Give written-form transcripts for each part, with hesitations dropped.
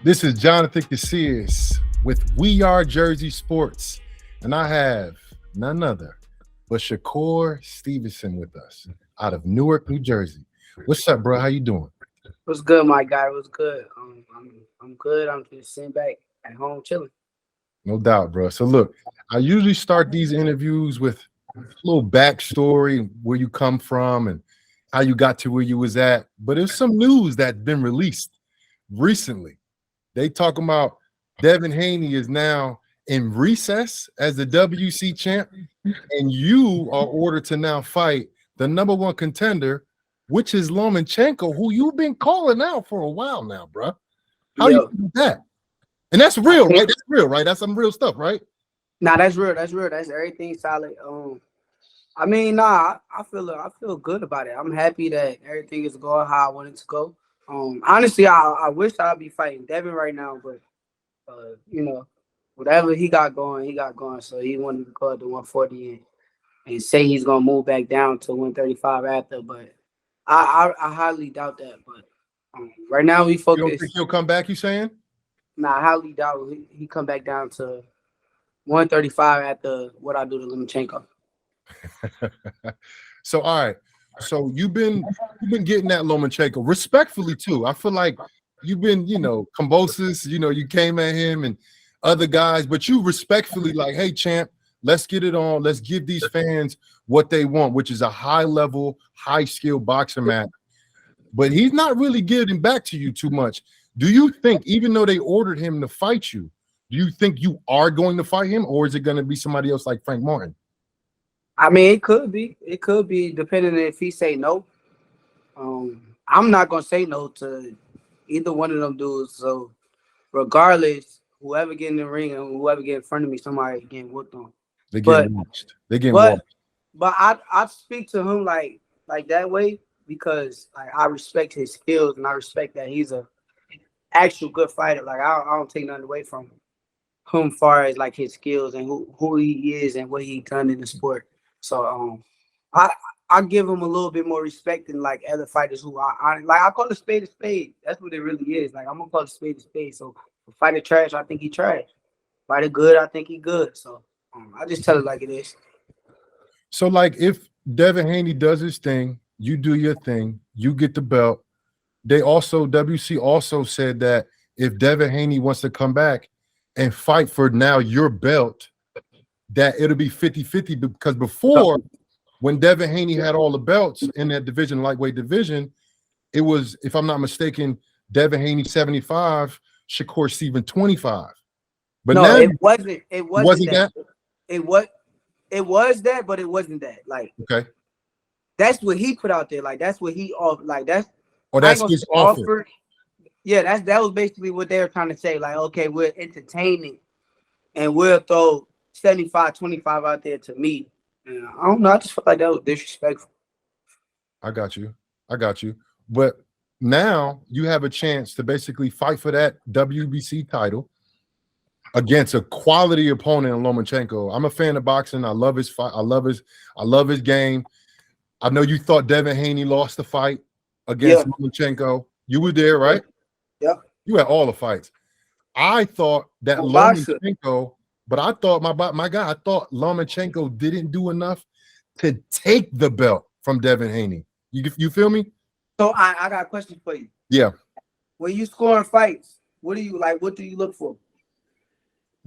This is Jonathan Casillas with We Are Jersey Sports, and I have none other but Shakur Stevenson with us out of Newark, New Jersey. What's up, bro? How you doing? What's good, my guy? What's good? I'm good. I'm just sitting back at home chilling. No doubt, bro. So look, I usually start these interviews with a little backstory, where you come from and how you got to where you was at. But there's some news that's been released recently. They talking about Devin Haney is now in recess as the WC champ, and you are ordered to now fight the number one contender, which is Lomachenko, who you've been calling out for a while now, bro. How you Yo, do that? And that's I real, right? think That's real, right? That's some real stuff, right? nah, that's real. That's real. That's everything solid. I mean, nah, I feel good about it. I'm happy that everything is going how I want it to go. Honestly, I wish I'd be fighting Devin right now, but whatever he got going, he got going. So he wanted to go up to 140 and say he's gonna move back down to 135 after, but I highly doubt that. But right now we You don't think focus. he'll come back, you saying? Nah, I highly doubt he come back down to 135 after what I do to Lomachenko. So all right. So you've been getting that Lomachenko respectfully too. I feel like you've been, Cambosis, you came at him and other guys, but you respectfully like, hey champ, let's get it on. Let's give these fans what they want, which is a high level, high skill boxing match. But he's not really giving back to you too much. Do you think, even though they ordered him to fight you, do you think you are going to fight him, or is it going to be somebody else like Frank Martin? I mean, it could be. It could be depending on if he say no. I'm not gonna say no to either one of them dudes. So regardless, whoever get in the ring and whoever get in front of me, somebody getting whooped on. They're But getting watched. They're getting but watched. but I speak to him like that way because like I respect his skills and I respect that he's a actual good fighter. Like I don't take nothing away from him far as like his skills and who he is and what he done in the sport. So I I give him a little bit more respect than like other fighters who I like. I call a spade a spade. That's what it really is. Like I'm gonna call a spade a spade. So fighter trash, I think he trash. Fighter good, I think he good. So I just tell it like it is. So, like, if Devin Haney does his thing, you do your thing, you get the belt. They also, WC also said that if Devin Haney wants to come back and fight for now your belt, that it'll be 50-50, because before, when Devin Haney had all the belts in that division, lightweight division, it was, if I'm not mistaken, Devin Haney 75, Shakur Stevenson 25. But No, now it it wasn't. It wasn't wasn't that. that? It was. It was that, but it wasn't that. Like Okay. that's what he put out there. Like that's what he off. Like that's Or I ain't that's gonna his say offer. offer. Yeah, that was basically what they were trying to say. Like, okay, we're entertaining and we'll throw 75-25 out there to me. And I don't know. I just felt like that was disrespectful. I got you. I got you. But now you have a chance to basically fight for that WBC title against a quality opponent in Lomachenko. I'm a fan of boxing. I love his fight. I love his game. I know you thought Devin Haney lost the fight Yeah, against Lomachenko. You were there, yeah, right? yeah. You had all the fights. I thought that I'm boxer. Lomachenko, but I thought my guy, I thought Lomachenko didn't do enough to take the belt from Devin Haney. You feel me? So I got a question for you. Yeah. When you scoring fights, what do you like? What do you look for?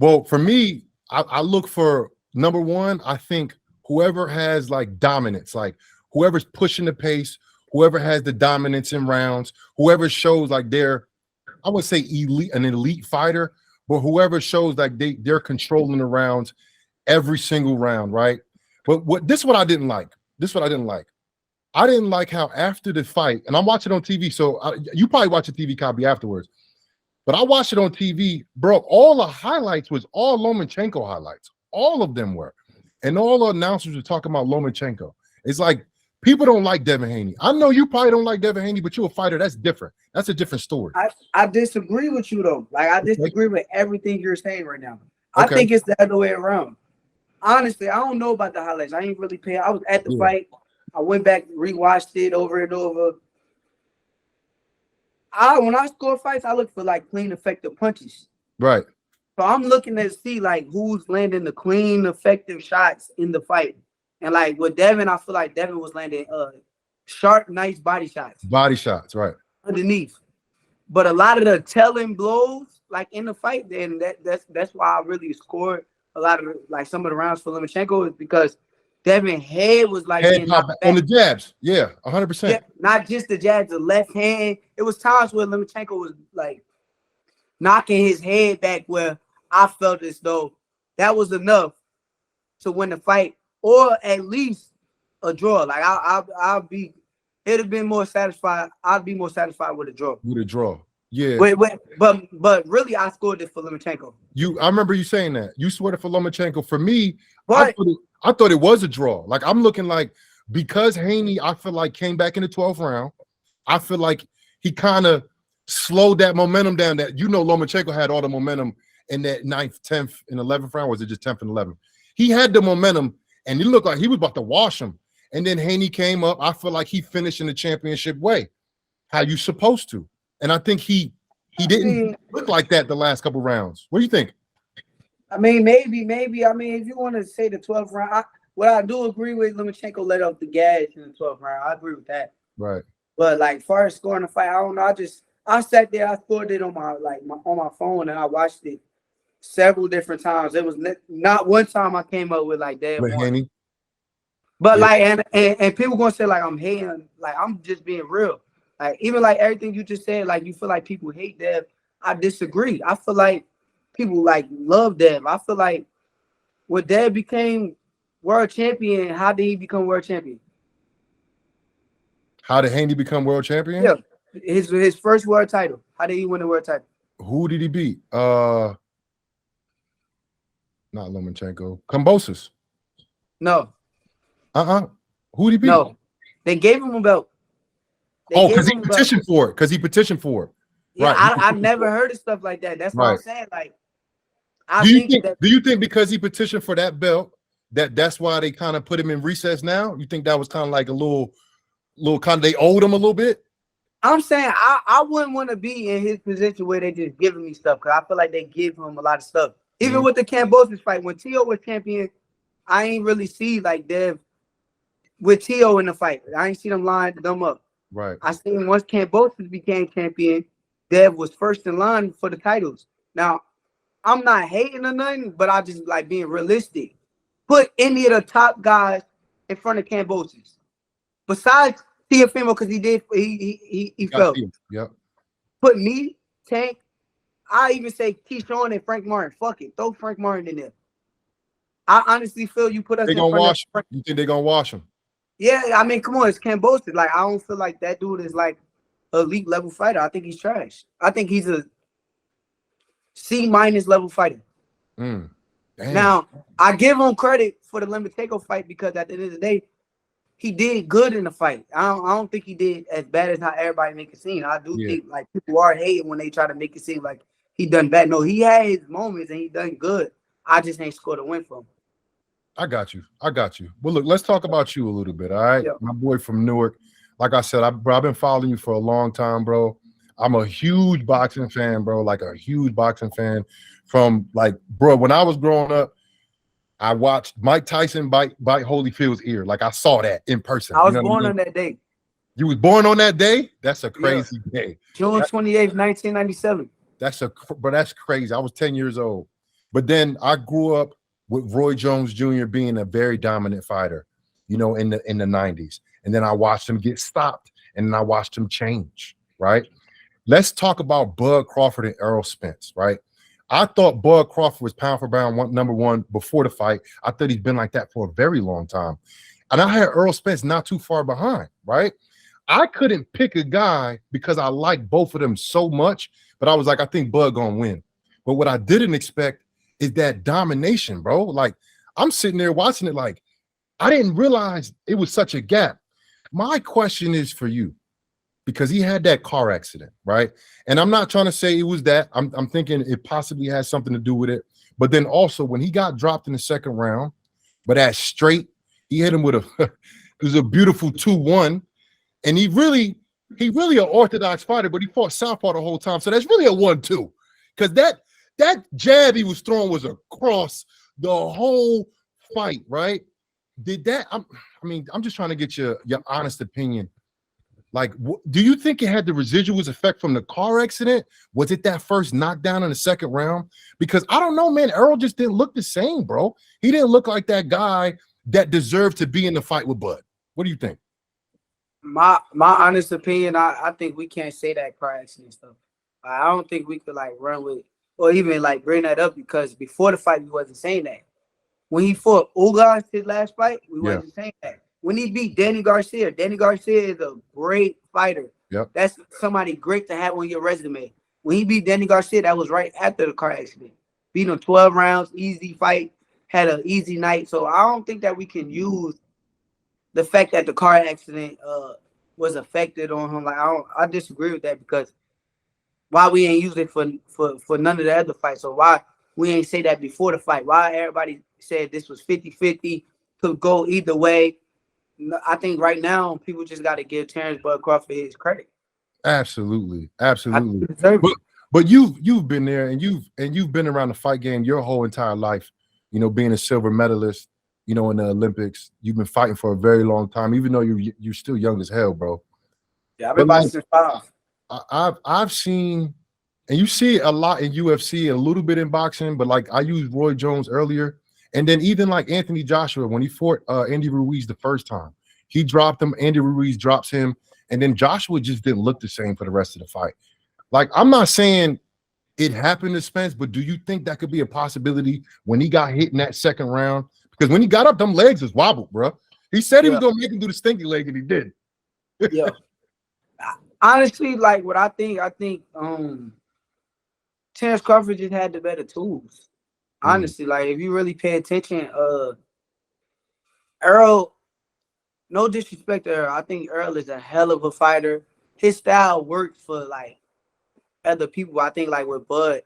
Well, for me, I look for number one. I think whoever has like dominance, like whoever's pushing the pace, whoever has the dominance in rounds, whoever shows like they're, I would say elite, an elite fighter, but whoever shows like they're controlling the rounds every single round, right? But this is what I didn't like. This is what I didn't like. I didn't like how after the fight, and I'm watching on TV, so you probably watch a TV copy afterwards. But I watched it on TV, bro. All the highlights was all Lomachenko highlights. All of them were. And all the announcers were talking about Lomachenko. It's like people don't like Devin Haney. I know you probably don't like Devin Haney, but you're a fighter. That's different. That's a different story. I disagree with you though. Like I Okay. disagree with everything you're saying right now. I Okay. think it's the other way around. Honestly, I don't know about the highlights. I ain't really paying. I was at the Yeah. fight. I went back, rewatched it over and over. when I score fights, I look for like clean, effective punches. Right. So I'm looking to see like who's landing the clean, effective shots in the fight. And like with Devin, I feel like Devin was landing sharp, nice body shots Body shots, right. underneath. But a lot of the telling blows, like in the fight, then that's why I really scored a lot of like some of the rounds for Lomachenko is because Devin head was like Head getting pop knocked on back. the jabs. Yeah, 100%. Yeah, not just the jabs, the left hand. It was times where Lomachenko was like knocking his head back where I felt as though that was enough to win the fight, or at least a draw. Like I'll be, it'd have been more satisfied. I'd be more satisfied with a draw. With a draw. Yeah. But really, I scored it for Lomachenko. I remember you saying that. You swear it for Lomachenko. For me, But I thought it was a draw. Like I'm looking like because Haney, I feel like came back in the 12th round. I feel like he kind of slowed that momentum down. That Lomachenko had all the momentum in that 9th, 10th, and 11th round. Was it just 10th and 11th? He had the momentum, and it looked like he was about to wash him. And then Haney came up. I feel like he finished in the championship way, how you supposed to. And I think he didn't look like that the last couple rounds. What do you think? I mean, maybe. I mean, if you want to say the 12th round, what I do agree with, Lomachenko let off the gas in the 12th round. I agree with that. Right. But like, far as scoring the fight, I don't know. I sat there, I scored it on my phone, and I watched it several different times. It was not one time I came up with like that. Haney. But like, and people gonna say like I'm hating, like I'm just being real. Like even like everything you just said, like you feel like people hate Dev. I disagree. I feel like people like love Dev. I feel like when Dev became world champion, how did he become world champion? How did Haney become world champion? Yeah, his first world title. How did he win the world title? Who did he beat? Not Lomachenko. Kambosos. No. Who did he beat? No. They gave him a belt. Because he petitioned for it. Yeah, right. I never heard of stuff like that. That's what I'm saying. Like, do you think because he petitioned for that belt, that's why they kind of put him in recess now? You think that was kind of like a little kind of they owed him a little bit? I'm saying I wouldn't want to be in his position where they just giving me stuff because I feel like they give him a lot of stuff. Even with the Kambosos fight, when T.O. was champion, I ain't really see like Dev with T.O. in the fight. I ain't see them line them up. Right. I seen once Kambosos became champion, Dev was first in line for the titles. Now, I'm not hating or nothing, but I just like being realistic. Put any of the top guys in front of Kambosos. Besides Teofimo, because he fell. Yep. Put me, Tank. I even say Keyshawn and Frank Martin. Fuck it. Throw Frank Martin in there. I honestly feel you put us in front of him. You think they're gonna wash him? Yeah, I mean, come on, it's Kambosos. Like, I don't feel like that dude is like elite level fighter. I think he's trash. I think he's a C- level fighter. Now, I give him credit for the Lomachenko fight because at the end of the day, he did good in the fight. I don't think he did as bad as how everybody make it seem. I do think like people are hating when they try to make it seem like he done bad. No, he had his moments and he done good. I just ain't scored a win for him. I got you. Well, look, let's talk about you a little bit, all right? Yeah. My boy from Newark. Like I said, I've been following you for a long time, bro. I'm a huge boxing fan, bro, like a huge boxing fan from like, bro, when I was growing up, I watched Mike Tyson bite Holyfield's ear. Like I saw that in person. I was born on that day. You was born on that day? That's a crazy day. June 28th, 1997. That's crazy. I was 10 years old. But then I grew up with Roy Jones Jr. being a very dominant fighter, in the 90s. And then I watched him get stopped and then I watched him change, right? Let's talk about Bud Crawford and Errol Spence, right? I thought Bud Crawford was pound for pound number one before the fight. I thought he's been like that for a very long time. And I had Errol Spence not too far behind, right? I couldn't pick a guy because I like both of them so much, but I was like, I think Bud gonna win. But what I didn't expect is that domination, bro. Like, I'm sitting there watching it like, I didn't realize it was such a gap. My question is for you, because he had that car accident, right? And I'm not trying to say it was that. I'm thinking it possibly has something to do with it. But then also when he got dropped in the second round, but that straight, he hit him with it was a beautiful 2-1. And he really he really an orthodox fighter, but he fought southpaw the whole time. So that's really a 1-2. Because that jab he was throwing was across the whole fight, right? Did that? I'm just trying to get your honest opinion. Like, do you think it had the residuals effect from the car accident? Was it that first knockdown in the second round? Because I don't know, man. Earl just didn't look the same, bro. He didn't look like that guy that deserved to be in the fight with Bud. What do you think? My honest opinion, I think we can't say that car accident stuff. I don't think we could like run with or even like bring that up because before the fight we wasn't saying that. When he fought Ugas his last fight, we wasn't saying that. When he beat Danny Garcia is a great fighter. Yep. That's somebody great to have on your resume. When he beat Danny Garcia, that was right after the car accident. Beat him 12 rounds, easy fight, had an easy night. So I don't think that we can use the fact that the car accident was affected on him. Like I disagree with that because why we ain't use it for none of the other fights. So why we ain't say that before the fight? Why everybody said this was 50-50, could go either way? I think right now people just got to give Terrence Bud Crawford his credit. Absolutely. But you've been there and you've been around the fight game your whole entire life. You know, being a silver medalist, you know, in the Olympics, you've been fighting for a very long time, even though you're still young as hell, bro. Yeah, I've been fighting since 5. I've seen, and you see it a lot in UFC, a little bit in boxing, but like I used Roy Jones earlier. And then even like Anthony Joshua, when he fought Andy Ruiz the first time, he dropped him, Andy Ruiz drops him, and then Joshua just didn't look the same for the rest of the fight. Like, I'm not saying it happened to Spence, but do you think that could be a possibility when he got hit in that second round? Because when he got up, them legs was wobbled, bro. He said he was going to make him do the stinky leg, and he did. Yeah. Honestly, like what I think Terrence Crawford just had the better tools. Honestly, like if you really pay attention, Earl, no disrespect to Earl, I think Earl is a hell of a fighter. His style works for like other people. I think like with Bud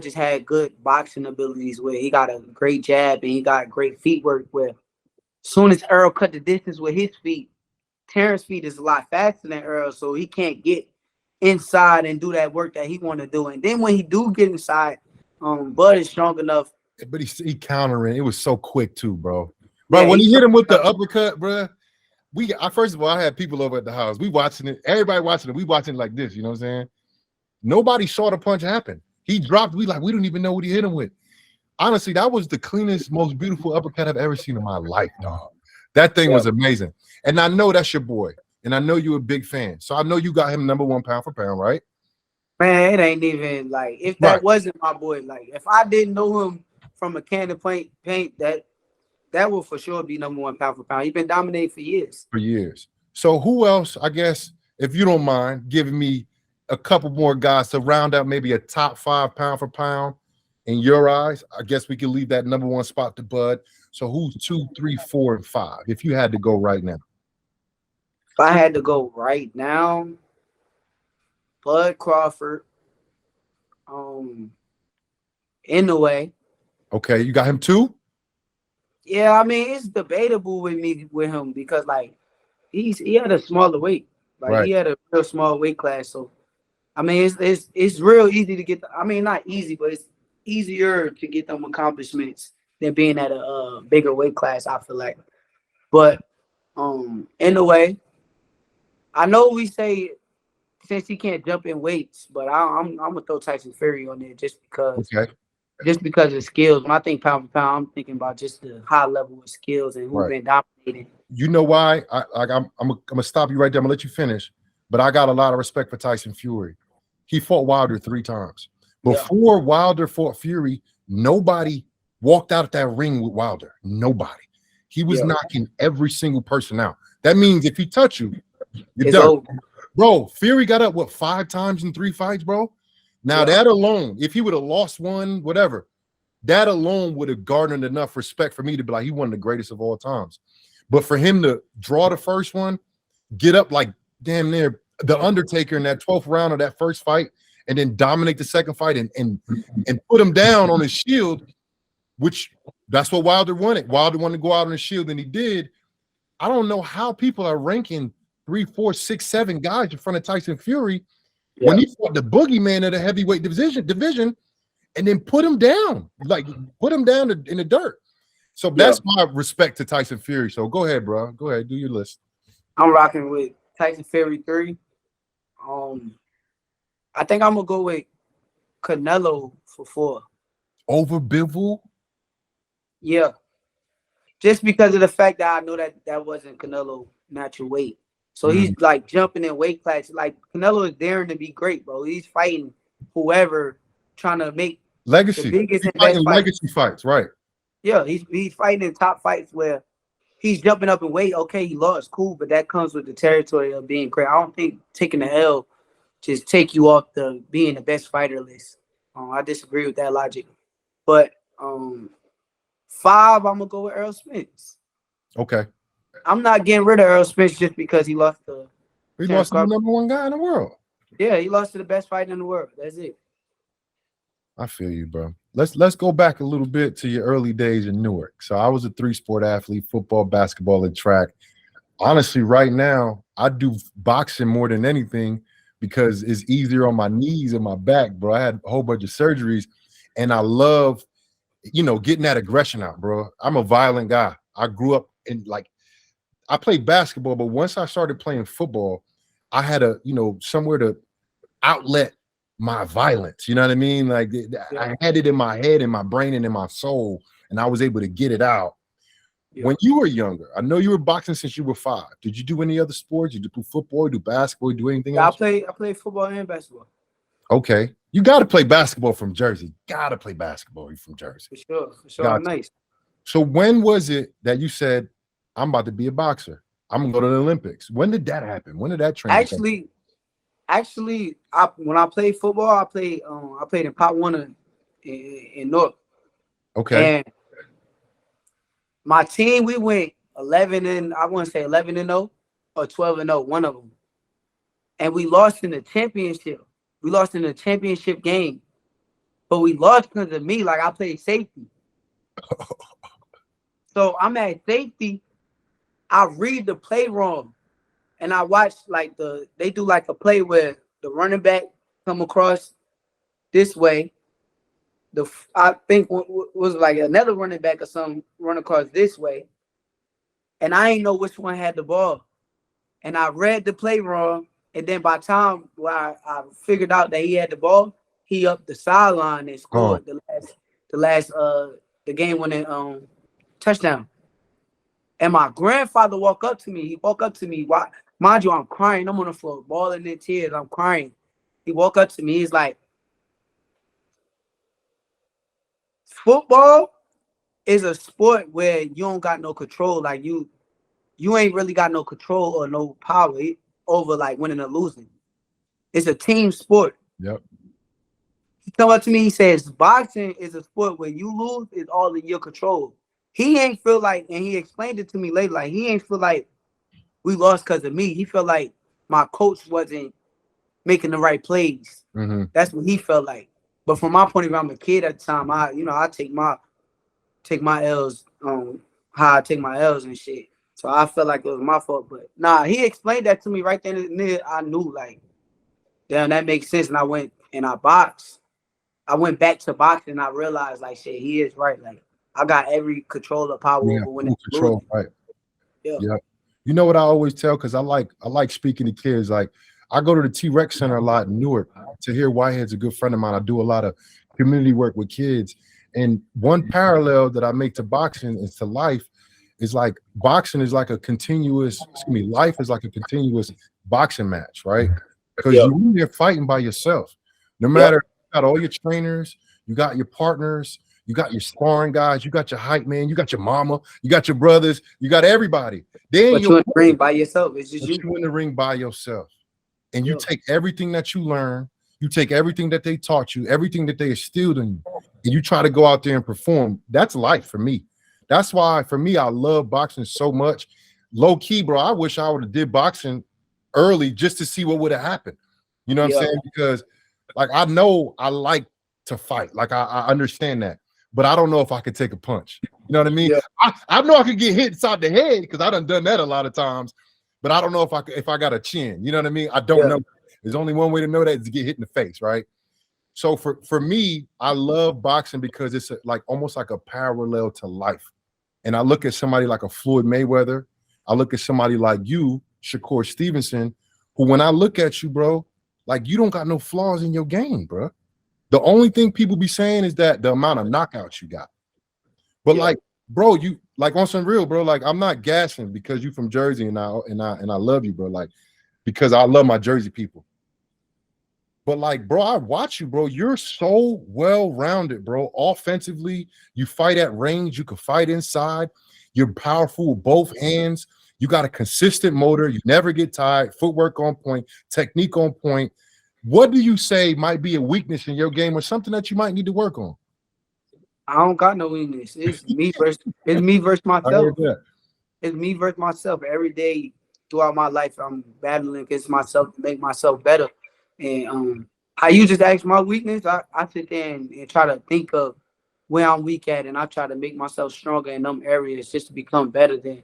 just had good boxing abilities where he got a great jab and he got great feet work where as soon as Earl cut the distance with his feet, Terrence's feet is a lot faster than Earl, so he can't get inside and do that work that he want to do. And then when he do get inside, Bud is strong enough. But he countering. It was so quick too, bro. Bro, when he hit him with the uppercut, bro, first of all, I had people over at the house. We watching it. Everybody watching it. We watching it like this. You know what I'm saying? Nobody saw the punch happen. He dropped. We don't even know what he hit him with. Honestly, that was the cleanest, most beautiful uppercut I've ever seen in my life, dog. That thing was amazing. And I know that's your boy. And I know you're a big fan. So I know you got him #1 pound for pound, right? Man, it ain't even like if that wasn't my boy. Like if I didn't know him from a can of paint, that will for sure be #1 pound for pound. He's been dominating for years. So who else? I guess if you don't mind giving me a couple more guys to round out maybe a top 5 pound for pound in your eyes, I guess we can leave that #1 spot to Bud. So who's 2, 3, 4, and 5? If you had to go right now. If I had to go right now, Bud Crawford, in the way. Okay, you got him 2? Yeah, I mean it's debatable with him because like he had a smaller weight, like he had a real small weight class. So I mean it's real easy to get. I mean not easy, but it's easier to get them accomplishments than being at a bigger weight class. I feel like, but in the way, I know we say. Since he can't jump in weights, but I'm gonna throw Tyson Fury on there just because of skills. When I think pound for pound, I'm thinking about just the high level of skills and who's been dominating. You know why? I'm gonna stop you right there. I'm gonna let you finish, but I got a lot of respect for Tyson Fury. He fought Wilder 3 times. Before Wilder fought Fury, nobody walked out of that ring with Wilder. Nobody. He was knocking every single person out. That means if he touch you, you're done. Over. Bro, Fury got up, 5 times in 3 fights, bro? Now, that alone, if he would have lost one, whatever, that alone would have garnered enough respect for me to be like, he one of the greatest of all times. But for him to draw the first one, get up like damn near the Undertaker in that 12th round of that first fight, and then dominate the second fight and put him down on his shield, which that's what Wilder wanted. Wilder wanted to go out on his shield, and he did. I don't know how people are ranking 3, 4, 6, 7 guys in front of Tyson Fury Yeah. when he fought the boogeyman of the heavyweight division, and then put him down, in the dirt. So that's my respect to Tyson Fury. So go ahead, bro. Go ahead, do your list. I'm rocking with Tyson Fury 3. I think I'm gonna go with Canelo for 4. Over Bivol? Yeah. Just because of the fact that I know that wasn't Canelo natural weight. So he's like jumping in weight classes. Like Canelo is daring to be great, bro. He's fighting whoever trying to make legacy. The biggest He's and best fighting legacy fights, right? Yeah, he's fighting in top fights where he's jumping up in weight. Okay, he lost, cool, but that comes with the territory of being great. I don't think taking the L just take you off the being the best fighter list. I disagree with that logic. But 5, I'm gonna go with Earl Spence. Okay. I'm not getting rid of Earl Spence just because he lost to the number 1 guy in the world. Yeah, he lost to the best fighter in the world. That's it. I feel you, bro. Let's go back a little bit to your early days in Newark. So I was a 3-sport athlete: football, basketball, and track. Honestly, right now, I do boxing more than anything because it's easier on my knees and my back, bro. I had a whole bunch of surgeries, and I love, getting that aggression out, bro. I'm a violent guy. I grew up in I played basketball, but once I started playing football, I had somewhere to outlet my violence. You know what I mean? Like I had it in my head, in my brain, and in my soul, and I was able to get it out. Yeah. When you were younger, I know you were boxing since you were 5. Did you do any other sports? Did you do football, do basketball, do anything else? I play football and basketball. Okay. You got to play basketball from Jersey. Got to play basketball from Jersey. For sure. Nice. So when was it that you said, I'm about to be a boxer? I'm going to go to the Olympics. When did that happen? When did that training Actually, when I played football, I played in Pop Warner in Newark. Okay. And my team, we went 11-0 or 12-0, one of them. And we lost in the championship. We lost in the championship game. But we lost because of me. Like, I played safety. So I'm at safety. I read the play wrong. And I watched they do like a play where the running back come across this way. I think was like another running back or something run across this way. And I ain't know which one had the ball. And I read the play wrong. And then by the time I figured out that he had the ball, he upped the sideline and scored the game winning touchdown. And my grandfather walked up to me. He walked up to me. Mind you, I'm crying. I'm on the floor, bawling in tears. I'm crying. He walked up to me. He's like, football is a sport where you don't got no control. Like you ain't really got no control or no power over like winning or losing. It's a team sport. Yep. He come up to me. He says, boxing is a sport where you lose is all in your control. He ain't feel like, and he explained it to me later, like he ain't feel like we lost because of me. He felt like my coach wasn't making the right plays. Mm-hmm. That's what he felt like. But from my point of view, I'm a kid at the time. I take my L's, how I take my L's and shit. So I felt like it was my fault. But nah, he explained that to me right then and there. I knew like, damn, that makes sense. And I went and I boxed. I went back to boxing and I realized like, shit, he is right. Like I got every control of power over winning. Control, right? Yeah. You know what I always tell, because I like speaking to kids. Like I go to the T-Rex Center a lot in Newark. Tahir Whitehead's a good friend of mine. I do a lot of community work with kids. And one parallel that I make to boxing and to life is like boxing is like a continuous, life is like a continuous boxing match, right? Because you're fighting by yourself. No matter, you got all your trainers, you got your partners, you got your sparring guys, you got your hype man, you got your mama, you got your brothers, you got everybody. Then you're in the ring by yourself. It's just you in the ring by yourself. And you take everything that you learn, you take everything that they taught you, everything that they instilled in you, and you try to go out there and perform. That's life for me. That's why, for me, I love boxing so much. Low key, bro, I wish I would have did boxing early just to see what would have happened. You know what I'm saying? Because, like, I know I like to fight. Like, I understand that. But I don't know if I could take a punch. You know what I mean? I know I could get hit inside the head because I done that a lot of times. but I don't know if I got a chin. You know what I mean? I don't know. There's only one way to know that is to get hit in the face, right? So for me, I love boxing because it's like almost like a parallel to life. And I look at somebody like a Floyd Mayweather. I look at somebody like you, Shakur Stevenson, who when I look at you, bro, like you don't got no flaws in your game, bro. The only thing people be saying is that the amount of knockouts you got. But like, bro, you like on some real, bro. Like, I'm not gassing because you from Jersey and I love you, bro. Like, because I love my Jersey people. But like, bro, I watch you, bro. You're so well-rounded, bro. Offensively, you fight at range, you can fight inside, you're powerful with both hands, you got a consistent motor, you never get tired, footwork on point, technique on point. What do you say might be a weakness in your game or something that you might need to work on? I don't got no weakness. It's me versus I myself. heard that. It's me versus myself. Every day throughout my life, I'm battling against myself to make myself better. And how you just asked my weakness, I sit there and try to think of where I'm weak at, and I try to make myself stronger in them areas just to become better than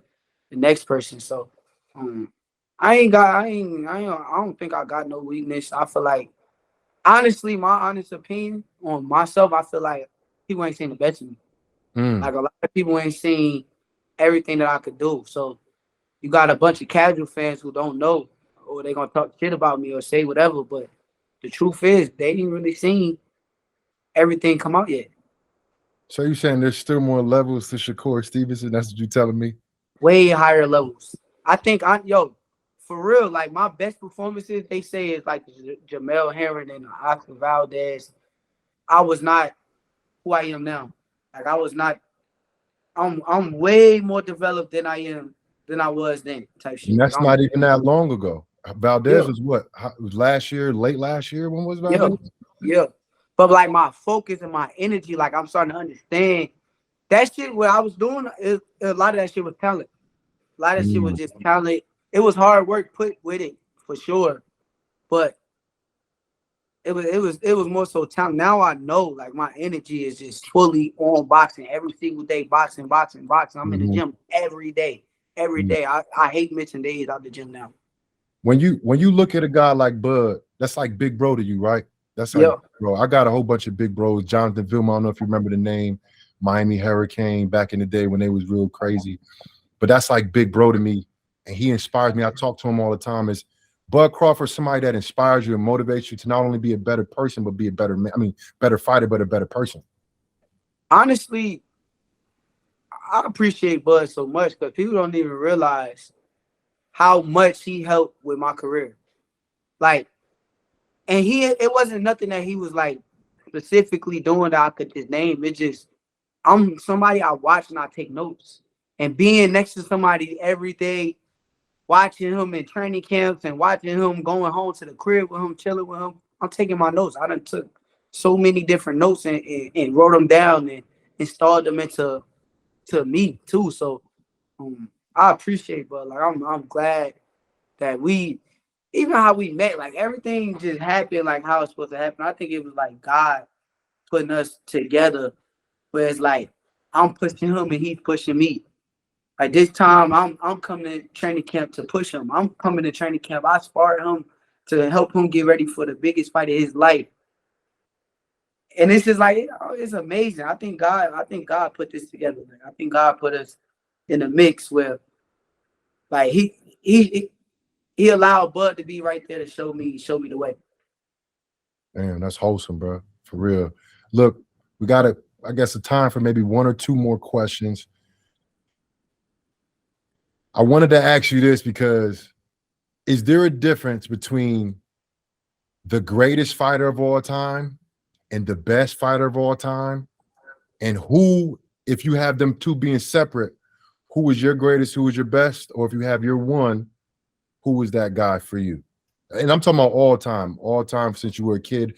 the next person. So I don't think I got no weakness. I feel like honestly, my honest opinion on myself, I feel like people ain't seen the best of me. Like a lot of people ain't seen everything that I could do. So you got a bunch of casual fans who don't know, or they gonna talk shit about me or say whatever. But the truth is, they ain't really seen everything come out yet. So you saying there's still more levels to Shakur Stevenson? That's what you telling me? Way higher levels. I think for real, like my best performances, they say is like Jamel Herring and Oscar Valdez. I was not who I am now. Like I was not. I'm way more developed than I was then. Type And shit. Like that's not even that long ago. Valdez yeah, was what? It was last year, late last year? When was yeah, Valdez? yeah. But like my focus and my energy, like I'm starting to understand that shit. What I was doing, a lot of that shit was talent. A lot of shit was just talent. It was hard work put with it for sure, but it was more so talent. Now I know like my energy is just fully on boxing every single day, boxing. I'm in the gym every day, every day. I hate missing days out the gym now. When you look at a guy like Bud, that's like big bro to you, right? That's like, Yeah, bro. I got a whole bunch of big bros. Jonathan Vilma, I don't know if you remember the name, Miami Hurricane back in the day when they was real crazy. But that's like big bro to me, and he inspires me. I talk to him all the time. Is Bud Crawford somebody that inspires you and motivates you to not only be a better person, but be a better man? I mean, better fighter, but a better person. honestly, I appreciate Bud so much because people don't even realize how much he helped with my career. Like, and it wasn't nothing that he was like specifically doing that I could just name. It just I'm somebody I watch and I take notes. And being next to somebody every day, watching him in training camps and watching him going home to the crib with him, chilling with him, I'm taking my notes. I done took so many different notes and wrote them down and installed them into me too. So I appreciate, but like I'm glad that we even how we met, like everything just happened like how it's supposed to happen. I think it was like God putting us together, where it's like I'm pushing him and he's pushing me. Like this time, I'm coming to training camp to push him. I'm coming to training camp. I sparred him to help him get ready for the biggest fight of his life. And it's just like it's amazing. I think God put this together. Man. I think God put us in a mix where like he allowed Bud to be right there to show me the way. Damn, that's wholesome, bro. For real. Look, we got to, I guess, a time for maybe one or two more questions. I wanted to ask you this because is there a difference between the greatest fighter of all time and the best fighter of all time? And who, if you have them two being separate, who is your greatest, who is your best? Or if you have your one, who is that guy for you? And I'm talking about all time since you were a kid,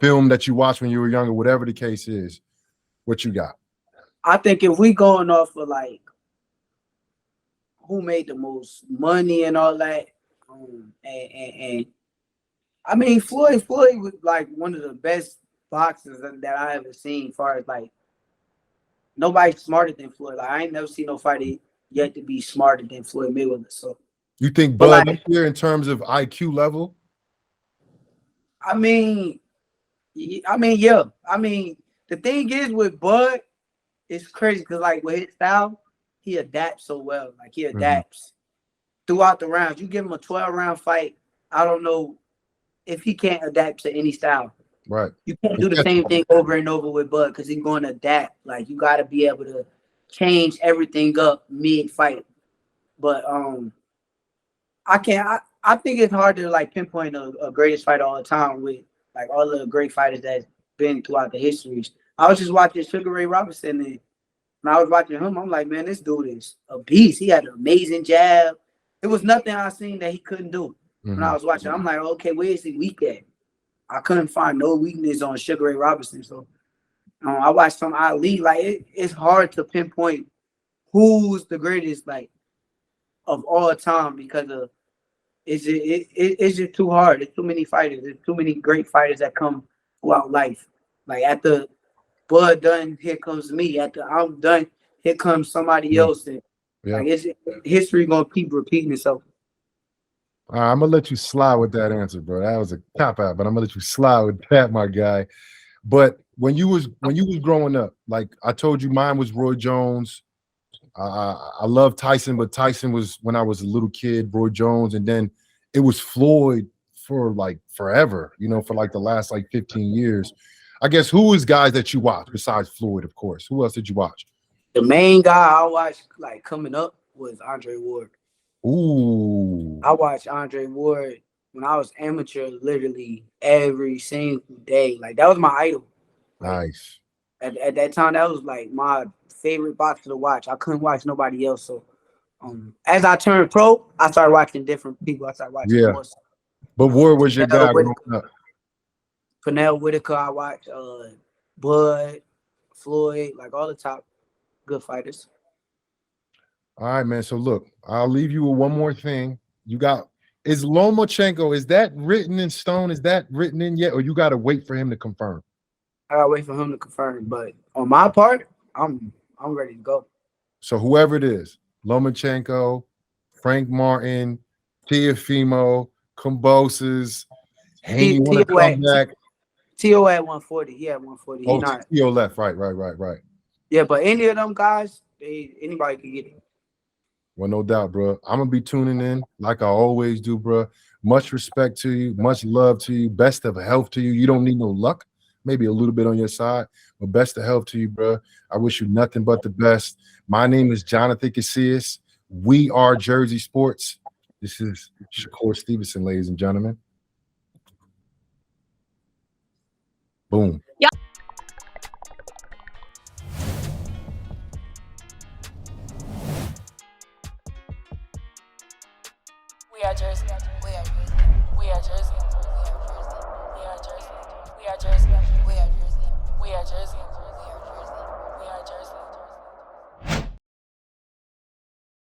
film that you watched when you were younger, whatever the case is. What you got? I think if we going off of like who made the most money and all that, and I mean Floyd was like one of the best boxers that I ever seen. As far as like nobody smarter than Floyd. Like I ain't never seen no fighter yet to be smarter than Floyd Mayweather. So You think But Bud like, up here in terms of IQ level? I mean, yeah. I mean, the thing is with Bud, it's crazy because like with his style, he adapts so well. Like he Mhm. adapts throughout the rounds. You give him a 12-round fight, I don't know if he can't adapt to any style. Right. You can't It's do the same catchable. thing over and over with Bud because he's going to adapt. Like you got to be able to change everything up mid fight. But I can't. I think it's hard to like pinpoint a greatest fighter all the time with like all the great fighters that's been throughout the histories. I was just watching Sugar Ray Robinson, and when I was watching him, I'm like, man, this dude is a beast. He had an amazing jab. It was nothing I seen that he couldn't do. When I Mhm. was watching, I'm like, okay, where is he weak at? I couldn't find no weakness on Sugar Ray Robinson. So I watched some Ali. Like it's hard to pinpoint who's the greatest like of all time because of it's just too hard. There's too many fighters. There's too many great fighters that come throughout life. Like after Bud done, here comes me. After I'm done, here comes somebody Yeah. else. And Yeah. like it's history gonna keep repeating itself. All right, I'm gonna let you slide with that answer, bro. That was a cop out, but I'm gonna let you slide with that, my guy. But when you was growing up, like I told you, mine was Roy Jones. I love Tyson, but Tyson was when I was a little kid, Roy Jones, and then it was Floyd for like forever, for like the last like 15 years. I guess who is guys that you watch besides Floyd, of course? Who else did you watch? The main guy I watched like coming up was Andre Ward. Ooh, I watched Andre Ward when I was amateur, literally every single day. Like that was my idol. Like nice. at that time, that was like my favorite boxer to watch. I couldn't watch nobody else. So as I turned pro, I started watching different people. I started watching Yeah, more. but Ward was your Pernell guy growing Whitaker, up. Pernell Whitaker. I watched Bud, Floyd, like all the top good fighters. All right, man. So look, I'll leave you with one more thing. You got is Lomachenko, is that written in stone? Is that written in yet? Or you gotta wait for him to confirm? I gotta wait for him to confirm. But on my part, I'm ready to go. So whoever it is, Lomachenko, Frank Martin, Tiafimo, Kambosos, Haney want to T.O. come back. T.O. at 140. He at 140. He Oh, not. Tio left. Right. Yeah, but any of them guys, anybody can get it. Well, no doubt, bro. I'm gonna be tuning in like I always do, bro. Much respect to you, much love to you, best of health to you. You don't need no luck, maybe a little bit on your side, but best of health to you, bro. I wish you nothing but the best. My name is Jonathan Casillas. We are Jersey Sports. This is Shakur Stevenson, ladies and gentlemen. Boom. We are Jersey. We are Jersey.